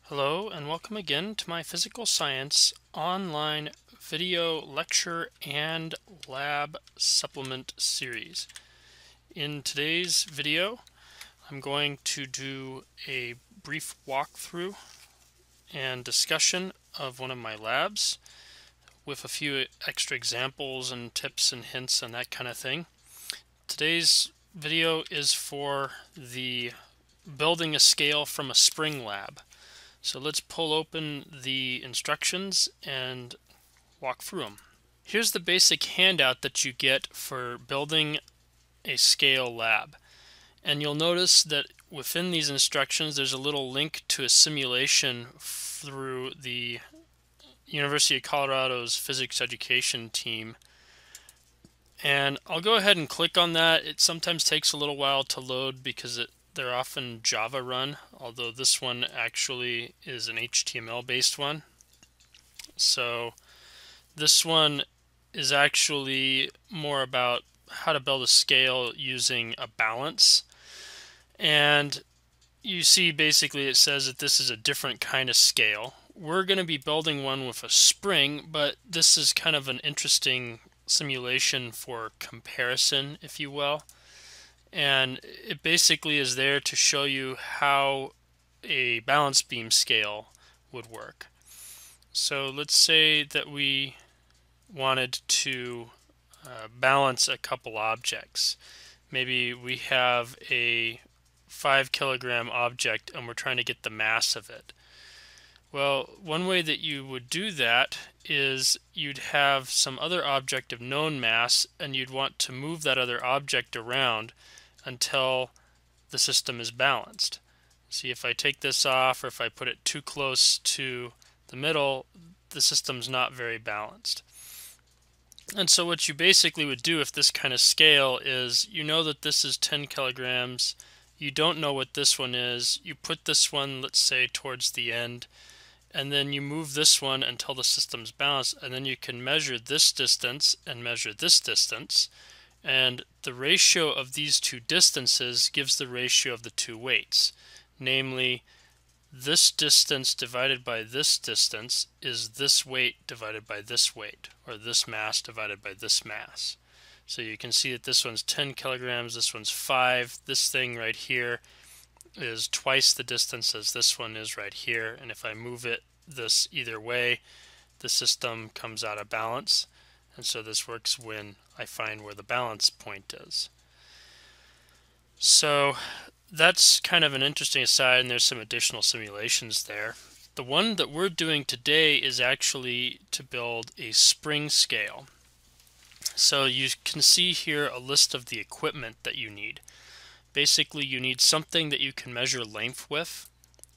Hello and welcome again to my physical science online video lecture and lab supplement series. In today's video, I'm going to do a brief walkthrough and discussion of one of my labs with a few extra examples and tips and hints and that kind of thing. Today's video is for the building a scale from a spring lab. So let's pull open the instructions and walk through them. Here's the basic handout that you get for building a scale lab. And you'll notice that within these instructions there's a little link to a simulation through the University of Colorado's physics education team. And I'll go ahead and click on that. It sometimes takes a little while to load because they're often Java run, although this one actually is an HTML based one. So this one is actually more about how to build a scale using a balance. And you see basically it says that this is a different kind of scale. We're going to be building one with a spring, but this is kind of an interesting simulation for comparison, if you will. And it basically is there to show you how a balance beam scale would work. So let's say that we wanted to balance a couple objects. Maybe we have a 5 kilogram object and we're trying to get the mass of it. Well, one way that you would do that is you'd have some other object of known mass and you'd want to move that other object around until the system is balanced. See, if I take this off or if I put it too close to the middle, the system's not very balanced. And so what you basically would do if this kind of scale is, you know that this is 10 kilograms, you don't know what this one is, you put this one, let's say, towards the end, and then you move this one until the system's balanced, and then you can measure this distance and measure this distance. And the ratio of these two distances gives the ratio of the two weights. Namely, this distance divided by this distance is this weight divided by this weight, or this mass divided by this mass. So you can see that this one's 10 kilograms, this one's 5. This thing right here is twice the distance as this one is right here. And if I move it this either way, the system comes out of balance. And so this works when I find where the balance point is. So that's kind of an interesting aside, and there's some additional simulations there. The one that we're doing today is actually to build a spring scale. So you can see here a list of the equipment that you need. Basically, you need something that you can measure length with,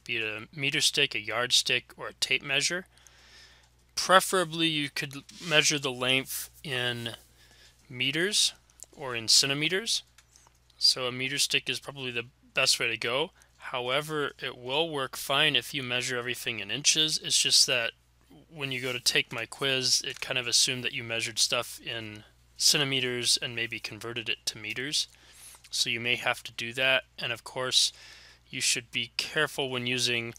be it a meter stick, a yardstick, or a tape measure. Preferably you could measure the length in meters or in centimeters. So a meter stick is probably the best way to go. However, it will work fine if you measure everything in inches. It's just that when you go to take my quiz, it kind of assumed that you measured stuff in centimeters and maybe converted it to meters. So you may have to do that. And of course, you should be careful when using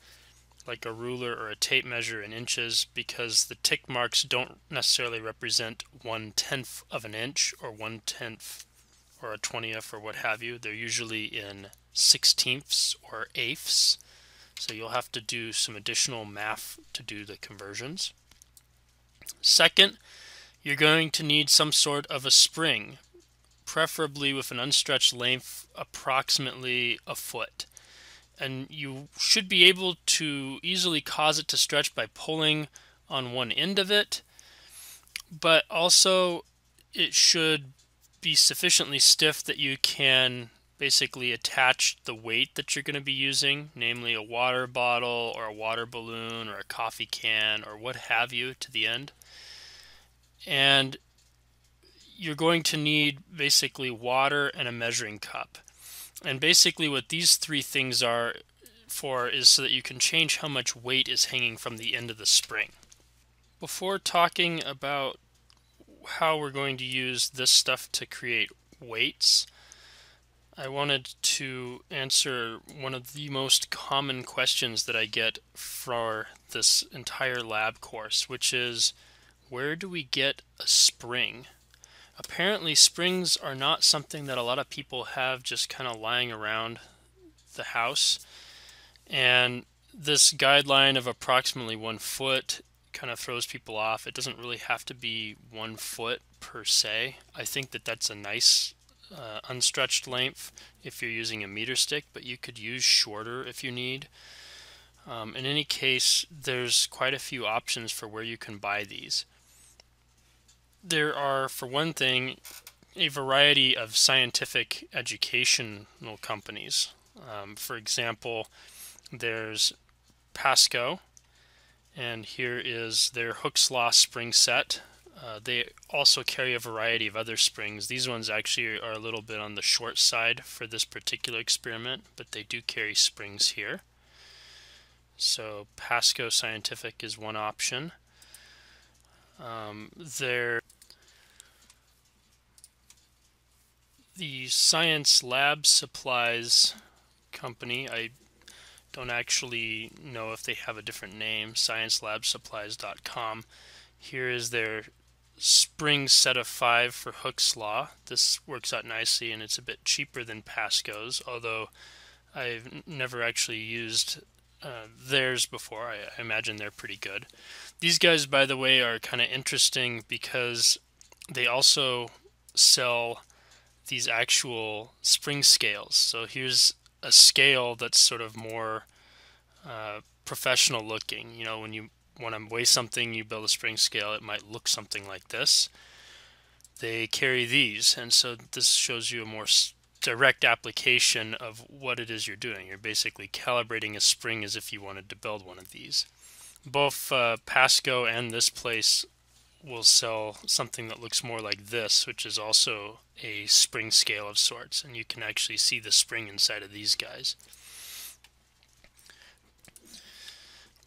like a ruler or a tape measure in inches, because the tick marks don't necessarily represent 1/10 of an inch or 1/10 or a 20th or what have you. They're usually in 16ths or eighths. So you'll have to do some additional math to do the conversions. Second, you're going to need some sort of a spring, preferably with an unstretched length approximately a foot. And you should be able to easily cause it to stretch by pulling on one end of it, but also it should be sufficiently stiff that you can basically attach the weight that you're going to be using, namely a water bottle or a water balloon or a coffee can or what have you, to the end. And you're going to need basically water and a measuring cup. And basically what these three things are for is so that you can change how much weight is hanging from the end of the spring. Before talking about how we're going to use this stuff to create weights, I wanted to answer one of the most common questions that I get for this entire lab course, which is, where do we get a spring? Apparently springs are not something that a lot of people have just kind of lying around the house, and this guideline of approximately 1 foot kind of throws people off. It doesn't really have to be 1 foot per se. I think that that's a nice unstretched length if you're using a meter stick, but you could use shorter if you need. In any case, there's quite a few options for where you can buy these. There are, for one thing, a variety of scientific educational companies. For example, there's Pasco, and here is their Hooke's Law spring set. They also carry a variety of other springs. These ones actually are a little bit on the short side for this particular experiment, but they do carry springs here. So Pasco Scientific is one option. The Science Lab Supplies company, I don't actually know if they have a different name, sciencelabsupplies.com. Here is their spring set of 5 for Hooke's Law. This works out nicely, and it's a bit cheaper than Pasco's, although I've never actually used theirs before. I imagine they're pretty good. These guys, by the way, are kind of interesting because they also sell these actual spring scales. So here's a scale that's sort of more professional looking. You know, when you want to weigh something, you build a spring scale, it might look something like this. They carry these, and so this shows you a more direct application of what it is you're doing. You're basically calibrating a spring as if you wanted to build one of these. Both Pasco and this place will sell something that looks more like this, which is also a spring scale of sorts, and you can actually see the spring inside of these guys.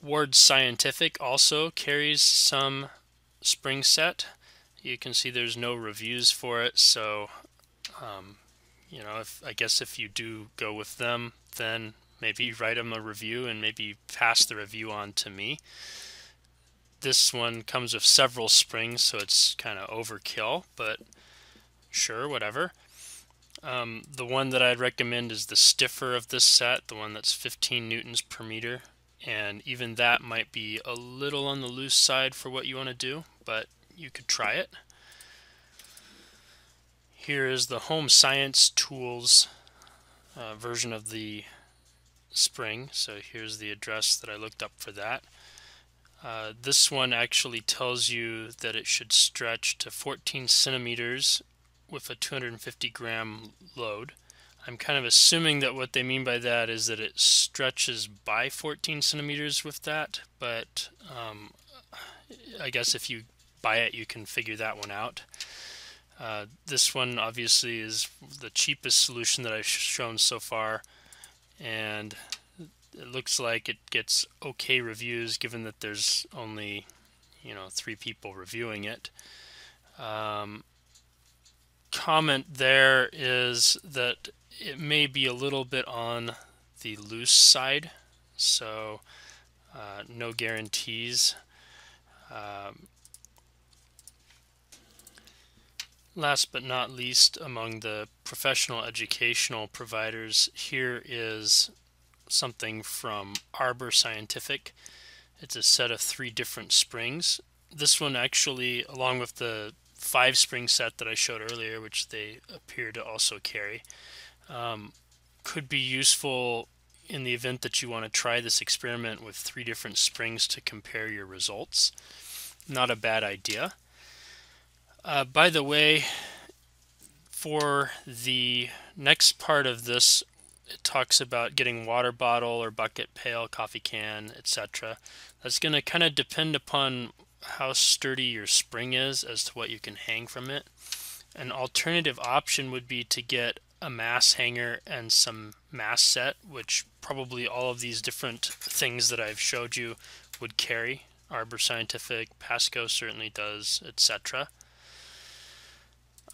Ward Scientific also carries some spring set. You can see there's no reviews for it, so you know, I guess if you do go with them, then maybe write them a review and maybe pass the review on to me. This one comes with several springs, so it's kind of overkill, but sure, whatever. The one that I'd recommend is the stiffer of this set, the one that's 15 newtons per meter, and even that might be a little on the loose side for what you want to do, but you could try it. Here is the Home Science Tools version of the spring, so here's the address that I looked up for that. This one actually tells you that it should stretch to 14 centimeters with a 250 gram load. I'm kind of assuming that what they mean by that is that it stretches by 14 centimeters with that, but I guess if you buy it you can figure that one out. This one obviously is the cheapest solution that I've shown so far, and it looks like it gets okay reviews given that there's only 3 people reviewing it. Comment there is that it may be a little bit on the loose side, so no guarantees. Last but not least, among the professional educational providers, here is something from Arbor Scientific. It's a set of 3 different springs. This one actually, along with the 5 spring set that I showed earlier, which they appear to also carry, could be useful in the event that you want to try this experiment with 3 different springs to compare your results. Not a bad idea. By the way, for the next part of this, it talks about getting water bottle or bucket, pail, coffee can, etc. That's going to kind of depend upon how sturdy your spring is as to what you can hang from it. An alternative option would be to get a mass hanger and some mass set, which probably all of these different things that I've showed you would carry. Arbor Scientific, Pasco certainly does, etc.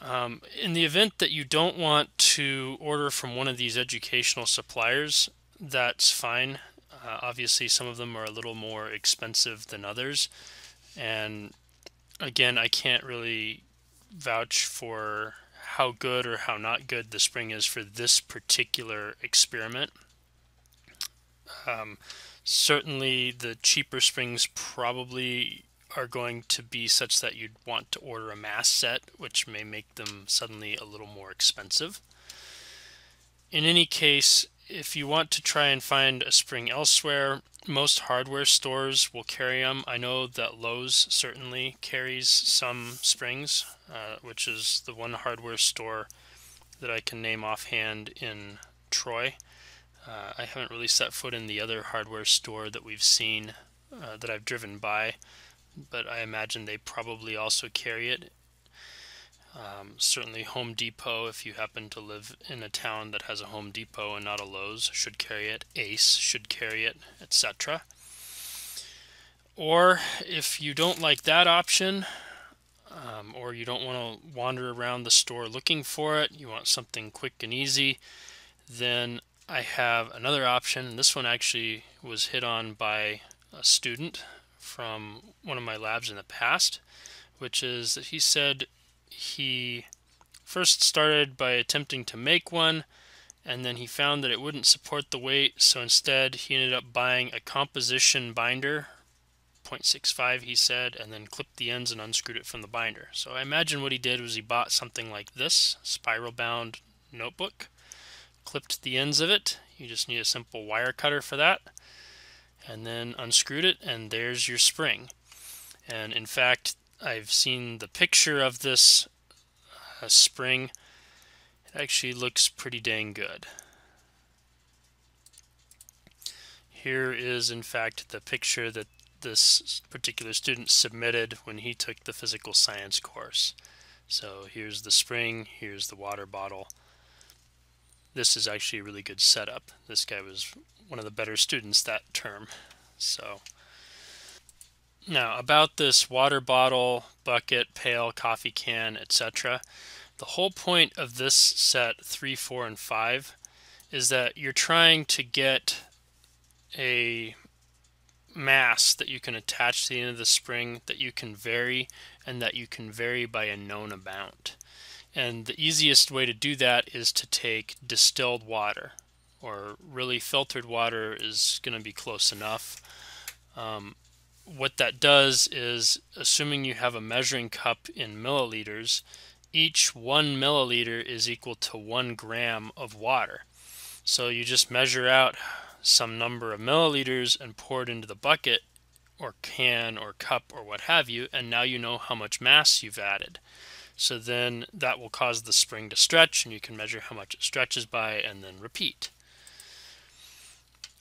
In the event that you don't want to order from one of these educational suppliers, that's fine. Obviously, some of them are a little more expensive than others, and again, I can't really vouch for how good or how not good the spring is for this particular experiment. Um, Certainly, the cheaper springs probably are going to be such that you'd want to order a mass set, which may make them suddenly a little more expensive. In any case, if you want to try and find a spring elsewhere, most hardware stores will carry them. I know that Lowe's certainly carries some springs, which is the one hardware store that I can name offhand in Troy. I haven't really set foot in the other hardware store that we've seen that I've driven by, but I imagine they probably also carry it. Certainly Home Depot, if you happen to live in a town that has a Home Depot and not a Lowe's, should carry it. Ace should carry it, etc. Or if you don't like that option, or you don't want to wander around the store looking for it, you want something quick and easy, then I have another option. This one actually was hit on by a student from one of my labs in the past, which is that he said he first started by attempting to make one, and then he found that it wouldn't support the weight, so instead he ended up buying a composition binder, 0.65 he said, and then clipped the ends and unscrewed it from the binder. So I imagine what he did was he bought something like this, spiral bound notebook, clipped the ends of it. You just need a simple wire cutter for that, and then unscrewed it, and there's your spring. And in fact, I've seen the picture of this spring. It actually looks pretty dang good. Here is in fact the picture that this particular student submitted when he took the physical science course. So here's the spring, here's the water bottle. This is actually a really good setup. This guy was one of the better students that term. So now about this water bottle, bucket, pail, coffee can, etc. The whole point of this set 3, 4, and 5 is that you're trying to get a mass that you can attach to the end of the spring that you can vary, and that you can vary by a known amount. And the easiest way to do that is to take distilled water, or really filtered water is going to be close enough. What that does is, assuming you have a measuring cup in milliliters, each 1 milliliter is equal to 1 gram of water. So you just measure out some number of milliliters and pour it into the bucket or can or cup or what have you, and now you know how much mass you've added. So then that will cause the spring to stretch, and you can measure how much it stretches by and then repeat.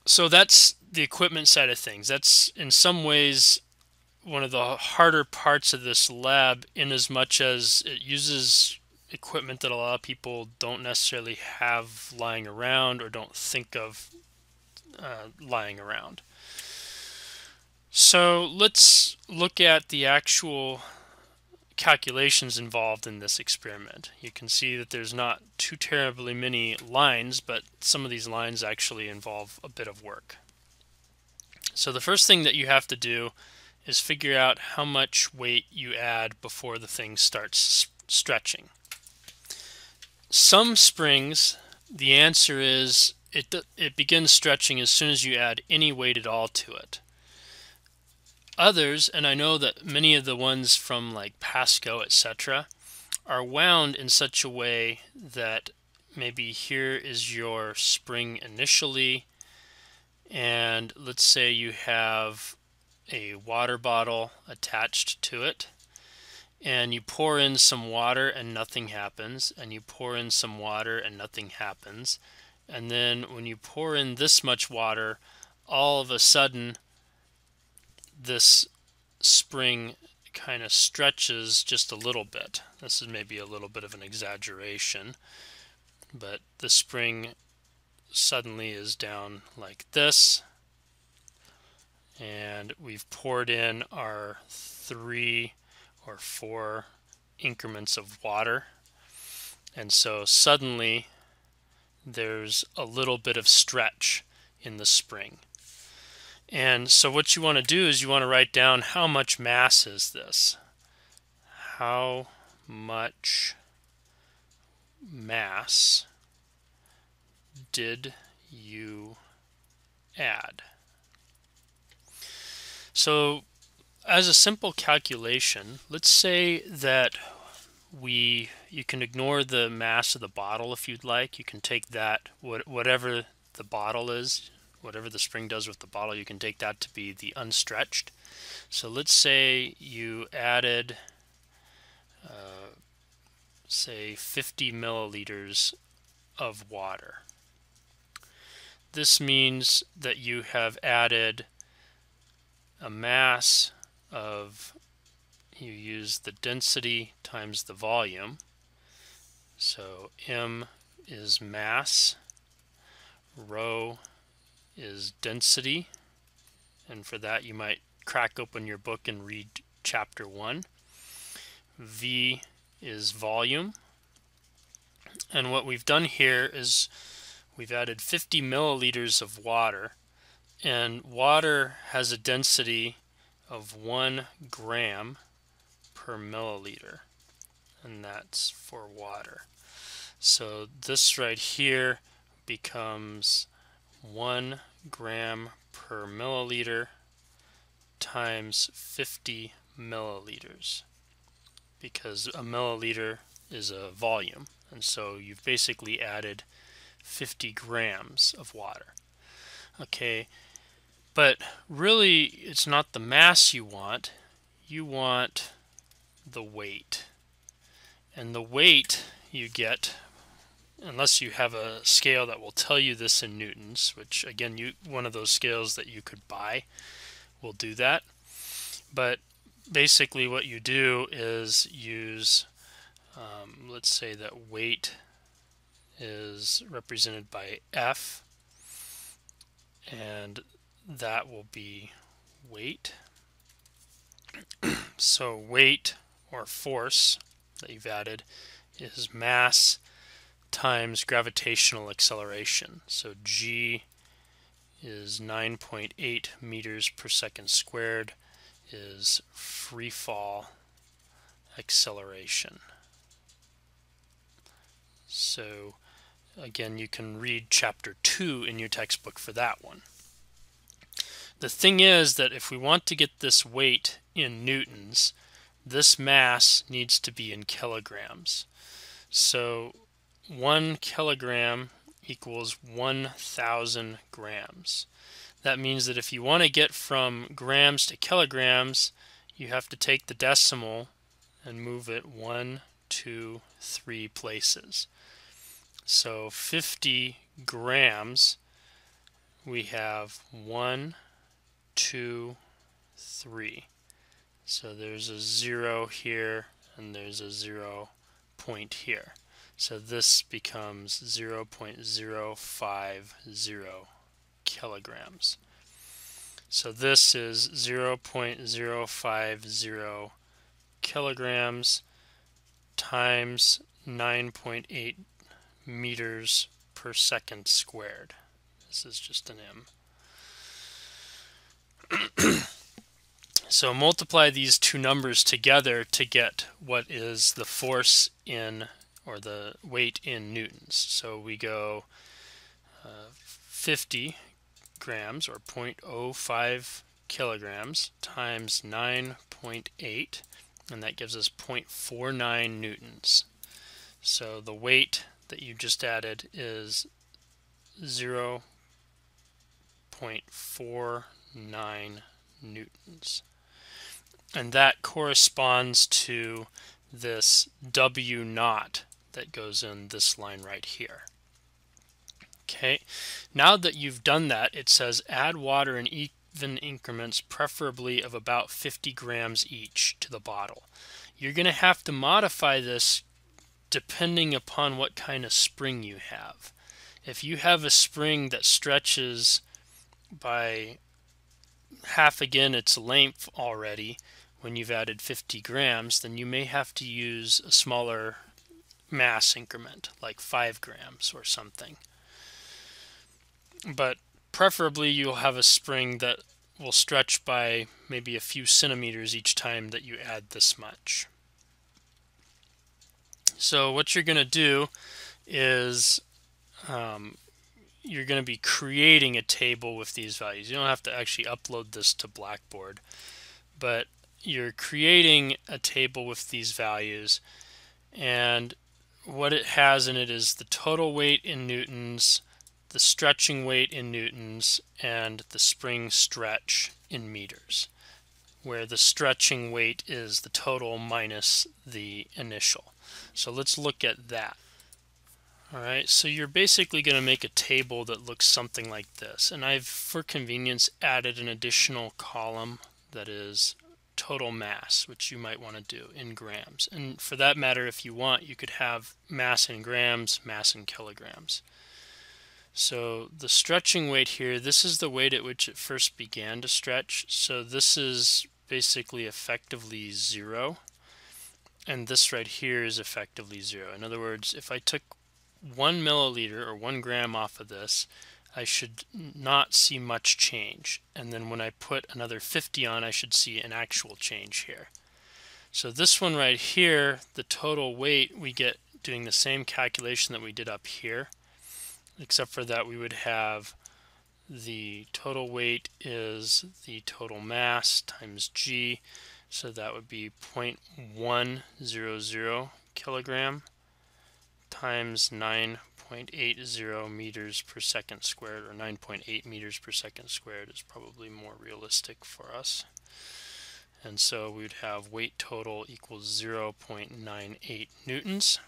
So that's the equipment side of things. That's in some ways one of the harder parts of this lab, in as much as it uses equipment that a lot of people don't necessarily have lying around or don't think of lying around. So let's look at the actual calculations involved in this experiment. You can see that there's not too terribly many lines, but some of these lines actually involve a bit of work. So the first thing that you have to do is figure out how much weight you add before the thing starts stretching. Some springs, the answer is it begins stretching as soon as you add any weight at all to it. Others, and I know that many of the ones from like Pasco, etc., are wound in such a way that maybe here is your spring initially, and let's say you have a water bottle attached to it, and you pour in some water and nothing happens, and you pour in some water and nothing happens. And then when you pour in this much water, all of a sudden this spring kind of stretches just a little bit. This is maybe a little bit of an exaggeration, but the spring suddenly is down like this, and we've poured in our 3 or 4 increments of water. And so suddenly there's a little bit of stretch in the spring. And so what you want to do is you want to write down how much mass is this. How much mass did you add? So as a simple calculation, let's say that you can ignore the mass of the bottle if you'd like. You can take that, whatever the bottle is, whatever the spring does with the bottle, you can take that to be the unstretched. So let's say you added, say, 50 milliliters of water. This means that you have added a mass of, you use the density times the volume. So M is mass, rho is density, and for that you might crack open your book and read chapter 1. V is volume, and what we've done here is we've added 50 milliliters of water, and water has a density of 1 gram per milliliter, and that's for water. So this right here becomes 1 gram per milliliter times 50 milliliters, because a milliliter is a volume, and so you've basically added 50 grams of water. Okay, but really it's not the mass you want the weight. And the weight you get, unless you have a scale that will tell you this in newtons, which again, one of those scales that you could buy will do that. But basically what you do is use, let's say that weight is represented by F, and that will be weight. So weight, or force, that you've added is mass times gravitational acceleration. So G is 9.8 meters per second squared is free fall acceleration. So again, you can read chapter 2 in your textbook for that one. The thing is that if we want to get this weight in newtons, this mass needs to be in kilograms. So 1 kilogram equals 1,000 grams. That means that if you want to get from grams to kilograms, you have to take the decimal and move it 1, 2, 3 places. So 50 grams, we have 1, 2, 3. So there's a 0 here and there's a 0 point here. So this becomes 0.050 kilograms. So this is 0.050 kilograms times 9.8 meters per second squared. This is just an M. So multiply these two numbers together to get what is the force in, or the weight in newtons. So we go 50 grams, or 0.05 kilograms, times 9.8, and that gives us 0.49 newtons. So the weight that you just added is 0.49 newtons. And that corresponds to this W naught that goes in this line right here. Okay, now that you've done that, it says add water in even increments, preferably of about 50 grams each, to the bottle. You're going to have to modify this depending upon what kind of spring you have. If you have a spring that stretches by half again its length already when you've added 50 grams, then you may have to use a smaller mass increment, like 5 grams or something. But preferably you'll have a spring that will stretch by maybe a few centimeters each time that you add this much. So what you're going to do is you're going to be creating a table with these values. You don't have to actually upload this to Blackboard, but you're creating a table with these values, and what it has in it is the total weight in newtons, the stretching weight in newtons, and the spring stretch in meters, where the stretching weight is the total minus the initial. So let's look at that. Alright, so you're basically going to make a table that looks something like this, and I've, for convenience, added an additional column that is total mass, which you might want to do in grams. And for that matter, if you want, you could have mass in grams, mass in kilograms. So the stretching weight here, this is the weight at which it first began to stretch. So this is basically effectively 0, and this right here is effectively 0. In other words, if I took 1 milliliter or 1 gram off of this, I should not see much change, and then when I put another 50 on, I should see an actual change here. So this one right here, the total weight, we get doing the same calculation that we did up here, except for that we would have the total weight is the total mass times g, so that would be 0.100 kilogram times 9.80 meters per second squared, or 9.8 meters per second squared is probably more realistic for us. And so we would have weight total equals 0.98 newtons.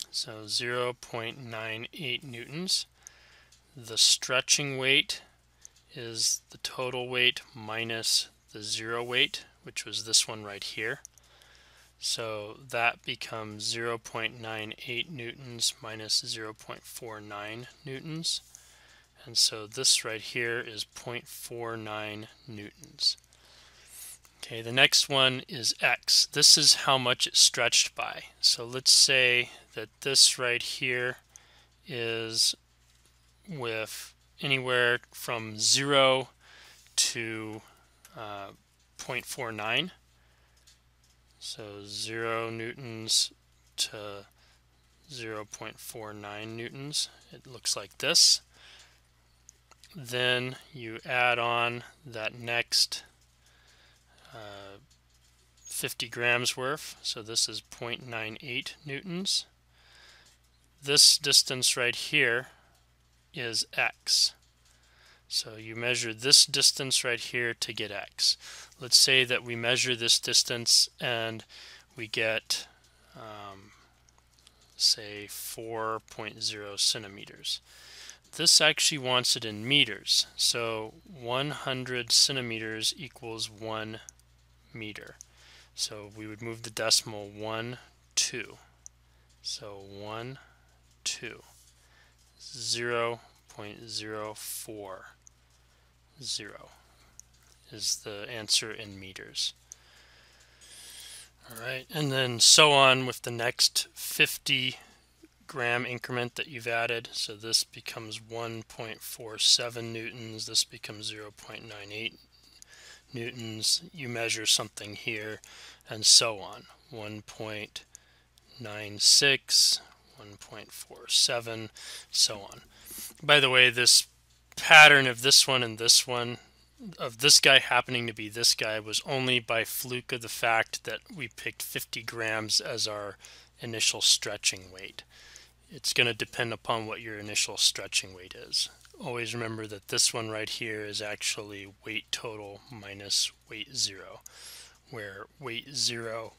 So 0.98 newtons. The stretching weight is the total weight minus the 0 weight, which was this one right here. So that becomes 0.98 newtons minus 0.49 newtons. And so this right here is 0.49 newtons. Okay, the next one is x. This is how much it stretched by. So let's say that this right here is with anywhere from 0 to 0.49. So 0 newtons to 0.49 newtons. It looks like this. Then you add on that next 50 grams worth. So this is 0.98 newtons. This distance right here is x. So you measure this distance right here to get x. Let's say that we measure this distance and we get, say, 4.0 centimeters. This actually wants it in meters. So 100 centimeters equals 1 meter. So we would move the decimal 1, 2. So 1, 2. 0.040 is the answer in meters. Alright, and then so on with the next 50 gram increment that you've added. So this becomes 1.47 newtons, this becomes 0.98 newtons. You measure something here, and so on. 1.96, 1.47, so on. By the way, this pattern of this one and this one, of this guy happening to be this guy, was only by fluke of the fact that we picked 50 grams as our initial stretching weight. It's going to depend upon what your initial stretching weight is. Always remember that this one right here is actually weight total minus weight 0, where weight 0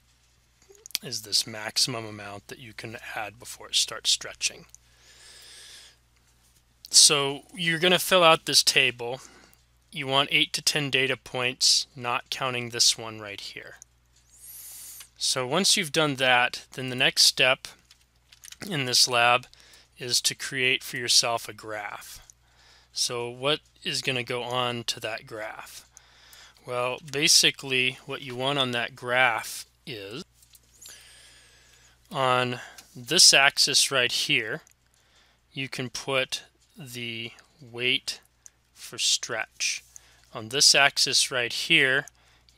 is this maximum amount that you can add before it starts stretching. So you're going to fill out this table. You want 8 to 10 data points, not counting this one right here. So once you've done that, then the next step in this lab is to create for yourself a graph. So what is going to go on to that graph? Well, basically what you want on that graph is On this axis right here, you can put the weight for stretch. On this axis right here,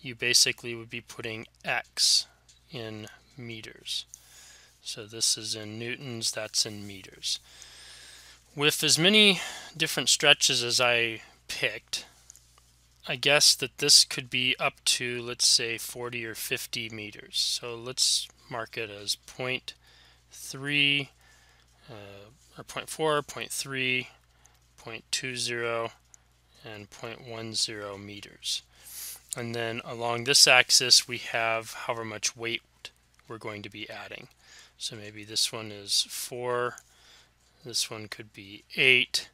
you basically would be putting X in meters. So this is in newtons, that's in meters. With as many different stretches as I picked, I guess that this could be up to, let's say, 40 or 50 meters. So let's mark it as 0.3, or 0.4, 0.3, 0.20, and 0.10 meters. And then along this axis we have however much weight we're going to be adding. So maybe this one is 4, this one could be 8,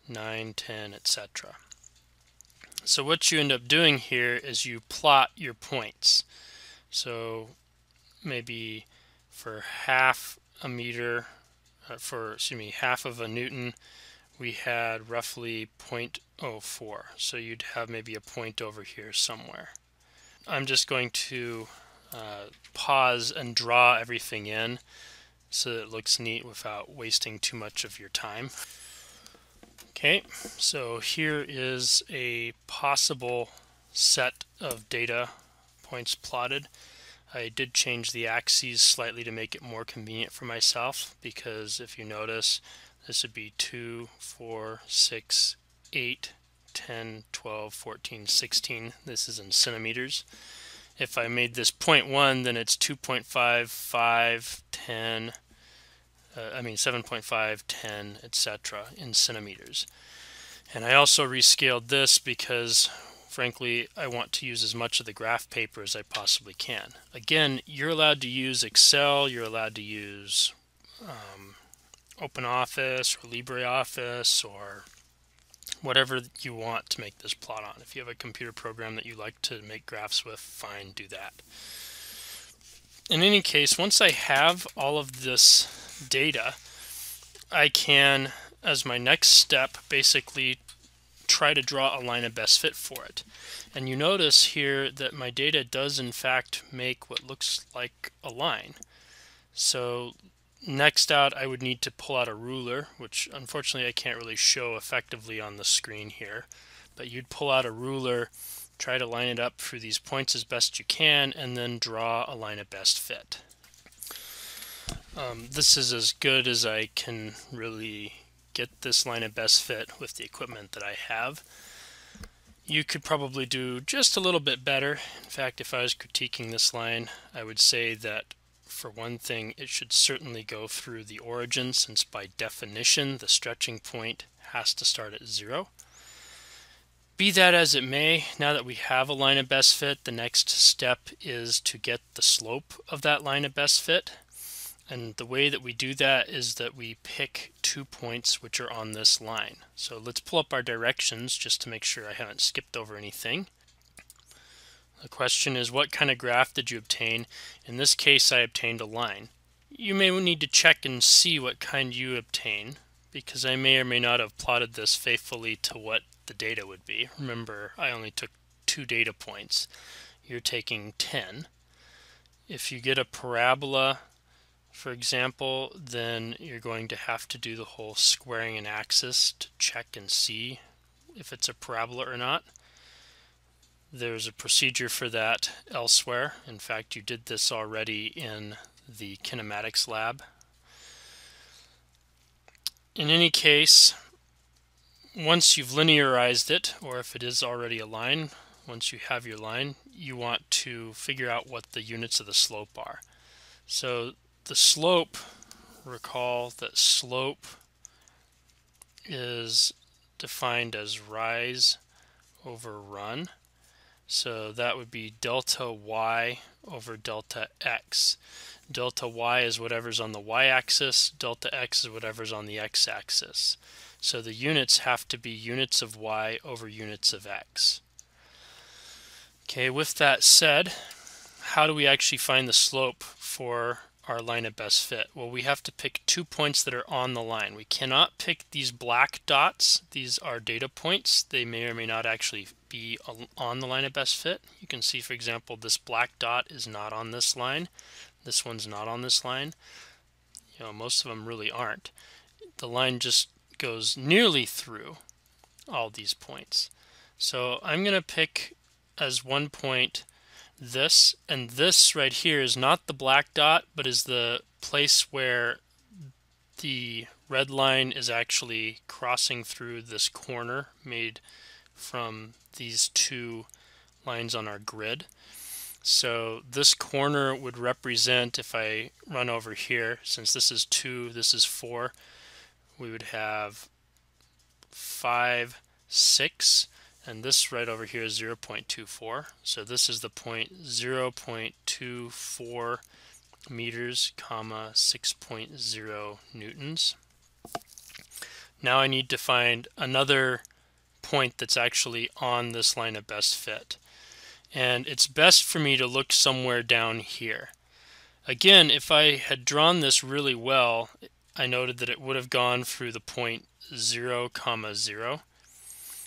9, 10, etc. So what you end up doing here is you plot your points. So maybe for half a meter, half of a newton, we had roughly 0.04. So you'd have maybe a point over here somewhere. I'm just going to pause and draw everything in so that it looks neat without wasting too much of your time. Okay, so here is a possible set of data points plotted. I did change the axes slightly to make it more convenient for myself, because if you notice, this would be 2, 4, 6, 8, 10, 12, 14, 16. This is in centimeters. If I made this 0.1, then it's 2.5, 5, 10, 7.5, 10, etc. in centimeters. And I also rescaled this because, frankly, I want to use as much of the graph paper as I possibly can. Again, you're allowed to use Excel, you're allowed to use OpenOffice or LibreOffice or whatever you want to make this plot on. If you have a computer program that you like to make graphs with, fine, do that. In any case, once I have all of this data, I can, as my next step, basically try to draw a line of best fit for it. And you notice here that my data does in fact make what looks like a line. So next out, I would need to pull out a ruler, which unfortunately I can't really show effectively on the screen here. But you'd pull out a ruler, try to line it up through these points as best you can, and then draw a line of best fit. This is as good as I can really get this line of best fit with the equipment that I have. You could probably do just a little bit better. In fact, if I was critiquing this line, I would say that for one thing, it should certainly go through the origin, since by definition the stretching point has to start at 0. Be that as it may, now that we have a line of best fit, the next step is to get the slope of that line of best fit. And the way that we do that is that we pick 2 points which are on this line. So let's pull up our directions just to make sure I haven't skipped over anything. The question is, what kind of graph did you obtain? In this case, I obtained a line. You may need to check and see what kind you obtain, because I may or may not have plotted this faithfully to what the data would be. Remember, I only took 2 data points. You're taking 10. If you get a parabola, for example, then you're going to have to do the whole squaring an axis to check and see if it's a parabola or not. There's a procedure for that elsewhere. In fact, you did this already in the kinematics lab. In any case, once you've linearized it, or if it is already a line, once you have your line, you want to figure out what the units of the slope are. So the slope, recall that slope is defined as rise over run. So that would be delta y over delta x. Delta y is whatever's on the y-axis, delta x is whatever's on the x-axis. So the units have to be units of y over units of x. Okay, with that said, how do we actually find the slope for our line of best fit? Well, we have to pick 2 points that are on the line. We cannot pick these black dots. These are data points. They may or may not actually be on the line of best fit. You can see, for example, this black dot is not on this line. This one's not on this line. You know, most of them really aren't. The line just goes nearly through all these points. So I'm going to pick as one point this, and this right here is not the black dot, but is the place where the red line is actually crossing through this corner made from these two lines on our grid. So this corner would represent, if I run over here, since this is 2, this is 4, we would have 5, 6, and this right over here is 0.24. So this is the point 0.24 meters, comma 6.0 newtons. Now I need to find another point that's actually on this line of best fit. And it's best for me to look somewhere down here. Again, if I had drawn this really well, I noted that it would have gone through the point 0, 0.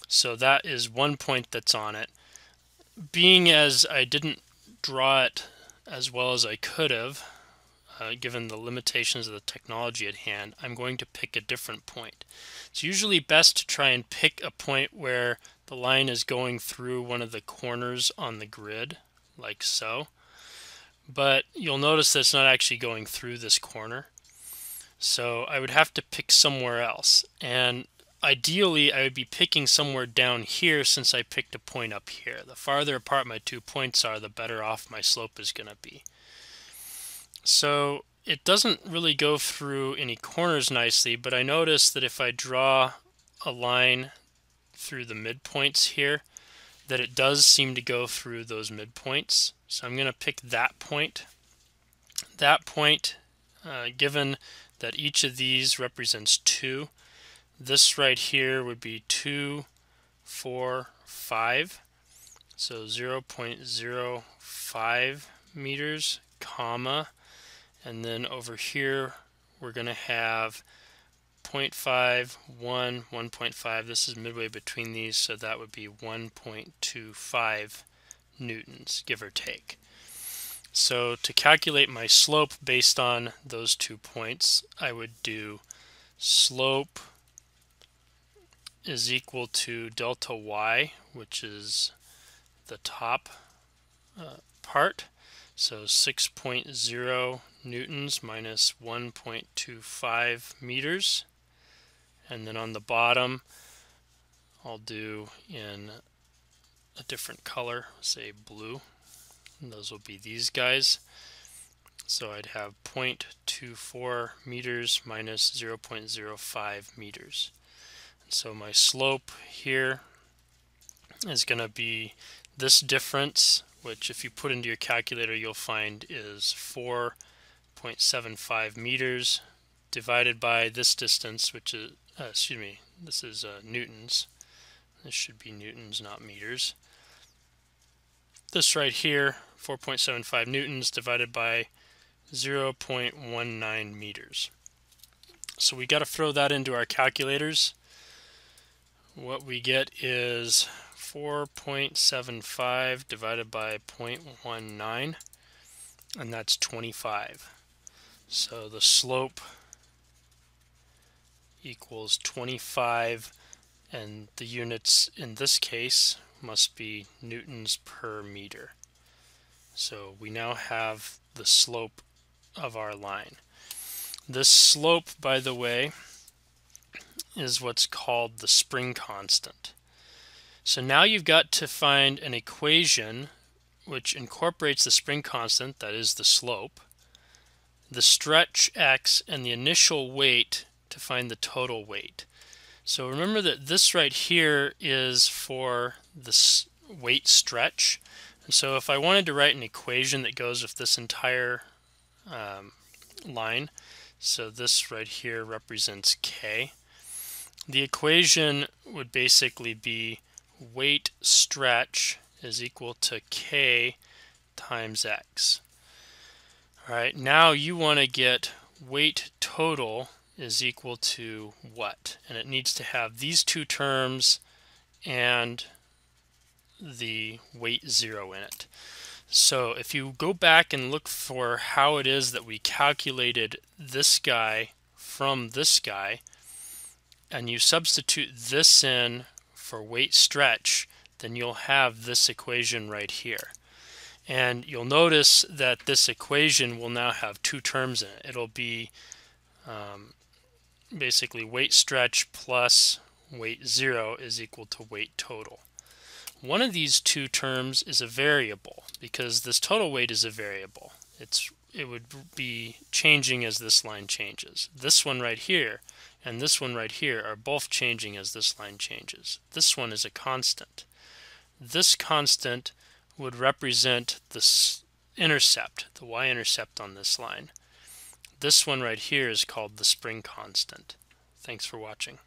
So that is one point that's on it. Being as I didn't draw it as well as I could have, given the limitations of the technology at hand, I'm going to pick a different point. It's usually best to try and pick a point where the line is going through one of the corners on the grid, like so. But you'll notice that it's not actually going through this corner. So I would have to pick somewhere else. And ideally, I would be picking somewhere down here since I picked a point up here. The farther apart my 2 points are, the better off my slope is going to be. So it doesn't really go through any corners nicely, but I notice that if I draw a line through the midpoints here, that it does seem to go through those midpoints. So I'm going to pick that point. That point, given that each of these represents 2, this right here would be 2, 4, 5. So 0.05 meters, comma, and then over here we're going to have 0.5, 1, 1.5. This is midway between these, so that would be 1.25 newtons, give or take. So to calculate my slope based on those 2 points, I would do slope is equal to delta y, which is the top part. So 6.0 newtons minus 1.25 meters. And then on the bottom, I'll do in a different color, say blue. And those will be these guys. So I'd have 0.24 meters minus 0.05 meters. And so my slope here is going to be this difference, which if you put into your calculator you'll find is 4.75 meters divided by this distance, which is, this is newtons. This should be newtons, not meters. This right here, 4.75 newtons divided by 0.19 meters. So we got to throw that into our calculators. What we get is 4.75 divided by 0.19, and that's 25. So the slope equals 25, and the units in this case must be newtons per meter. So we now have the slope of our line. This slope, by the way, is what's called the spring constant. So now you've got to find an equation which incorporates the spring constant, that is the slope, the stretch x, and the initial weight to find the total weight. So remember that this right here is for the weight stretch. And so if I wanted to write an equation that goes with this entire line, so this right here represents k, the equation would basically be weight stretch is equal to k times x. All right, now you want to get weight total is equal to what? And it needs to have these two terms and the weight 0 in it. So if you go back and look for how it is that we calculated this guy from this guy, and you substitute this in for weight stretch, then you'll have this equation right here. And you'll notice that this equation will now have two terms in it. It'll be basically weight stretch plus weight zero is equal to weight total. One of these two terms is a variable because this total weight is a variable. It would be changing as this line changes. This one right here and this one right here are both changing as this line changes. This one is a constant. This constant would represent the intercept, the y-intercept on this line. This one right here is called the spring constant. Thanks for watching.